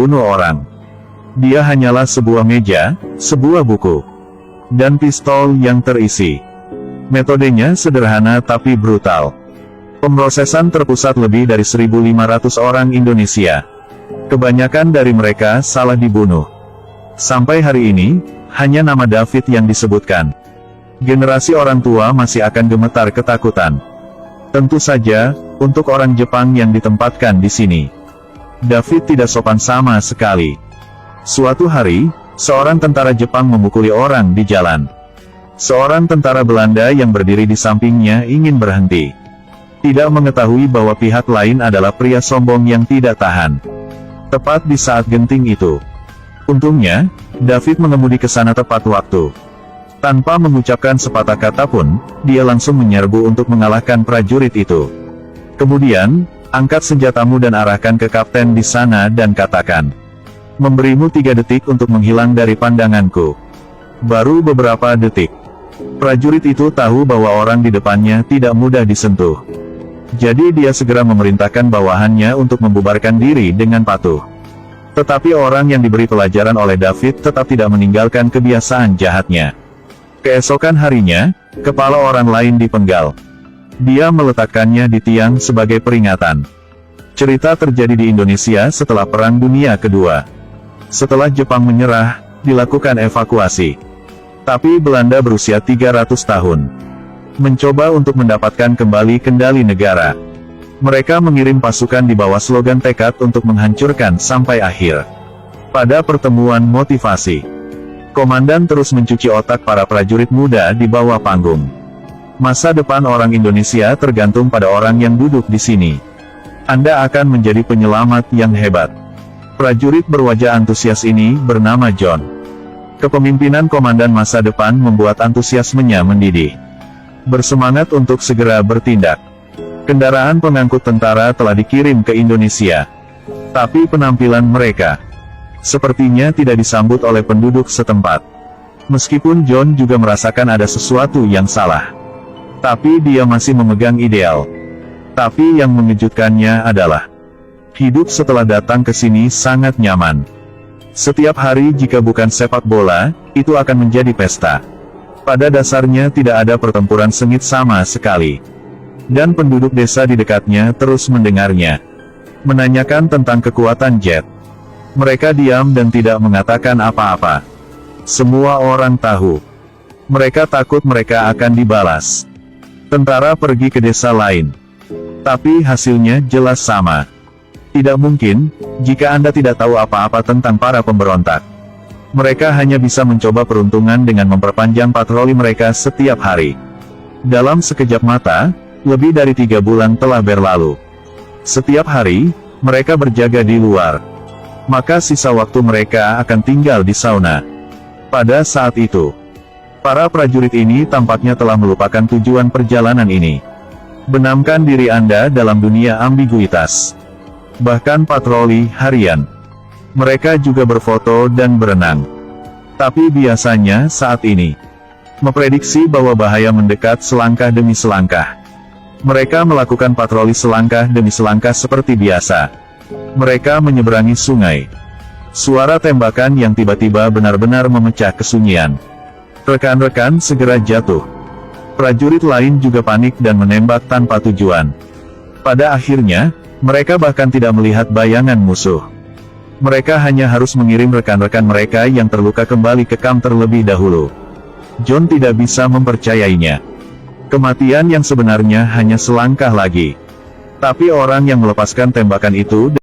membunuh orang. Dia hanyalah sebuah meja, sebuah buku, dan pistol yang terisi. Metodenya sederhana tapi brutal. Pemrosesan terpusat lebih dari 1.500 orang Indonesia. Kebanyakan dari mereka salah dibunuh. Sampai hari ini, hanya nama David yang disebutkan. Generasi orang tua masih akan gemetar ketakutan. Tentu saja, untuk orang Jepang yang ditempatkan di sini, David tidak sopan sama sekali. Suatu hari, seorang tentara Jepang memukuli orang di jalan. Seorang tentara Belanda yang berdiri di sampingnya ingin berhenti. Tidak mengetahui bahwa pihak lain adalah pria sombong yang tidak tahan. Tepat di saat genting itu, untungnya, David mengemudi ke sana tepat waktu. Tanpa mengucapkan sepatah kata pun, dia langsung menyerbu untuk mengalahkan prajurit itu. Kemudian, angkat senjatamu dan arahkan ke kapten di sana dan katakan, "Memberimu 3 detik untuk menghilang dari pandanganku." Baru beberapa detik, prajurit itu tahu bahwa orang di depannya tidak mudah disentuh. Jadi dia segera memerintahkan bawahannya untuk membubarkan diri dengan patuh. Tetapi orang yang diberi pelajaran oleh David tetap tidak meninggalkan kebiasaan jahatnya. Keesokan harinya, kepala orang lain dipenggal. Dia meletakkannya di tiang sebagai peringatan. Cerita terjadi di Indonesia setelah Perang Dunia Kedua. Setelah Jepang menyerah, dilakukan evakuasi. Tapi Belanda berusia 300 tahun. Mencoba untuk mendapatkan kembali kendali negara. Mereka mengirim pasukan di bawah slogan tekad untuk menghancurkan sampai akhir. Pada pertemuan motivasi, komandan terus mencuci otak para prajurit muda di bawah panggung. Masa depan orang Indonesia tergantung pada orang yang duduk di sini. Anda akan menjadi penyelamat yang hebat. Prajurit berwajah antusias ini bernama John. Kepemimpinan komandan masa depan membuat antusiasmenya mendidih. Bersemangat untuk segera bertindak. Kendaraan pengangkut tentara telah dikirim ke Indonesia. Tapi penampilan mereka sepertinya tidak disambut oleh penduduk setempat. Meskipun John juga merasakan ada sesuatu yang salah, tapi dia masih memegang ideal. Tapi yang mengejutkannya adalah, hidup setelah datang ke sini sangat nyaman. Setiap hari jika bukan sepak bola, itu akan menjadi pesta. Pada dasarnya tidak ada pertempuran sengit sama sekali. Dan penduduk desa di dekatnya terus mendengarnya menanyakan tentang kekuatan Jet. Mereka diam dan tidak mengatakan apa-apa. Semua orang tahu. Mereka takut mereka akan dibalas. Tentara pergi ke desa lain. Tapi hasilnya jelas sama. Tidak mungkin, jika Anda tidak tahu apa-apa tentang para pemberontak. Mereka hanya bisa mencoba peruntungan dengan memperpanjang patroli mereka setiap hari. Dalam sekejap mata, lebih dari 3 bulan telah berlalu. Setiap hari, mereka berjaga di luar. Maka sisa waktu mereka akan tinggal di sauna. Pada saat itu, para prajurit ini tampaknya telah melupakan tujuan perjalanan ini. Benamkan diri Anda dalam dunia ambiguitas. Bahkan patroli harian. Mereka juga berfoto dan berenang. Tapi biasanya saat ini, memprediksi bahwa bahaya mendekat selangkah demi selangkah. Mereka melakukan patroli selangkah demi selangkah seperti biasa. Mereka menyeberangi sungai. Suara tembakan yang tiba-tiba benar-benar memecah kesunyian. Rekan-rekan segera jatuh. Prajurit lain juga panik dan menembak tanpa tujuan. Pada akhirnya, mereka bahkan tidak melihat bayangan musuh. Mereka hanya harus mengirim rekan-rekan mereka yang terluka kembali ke kamp terlebih dahulu. John tidak bisa mempercayainya. Kematian yang sebenarnya hanya selangkah lagi. Tapi orang yang melepaskan tembakan itu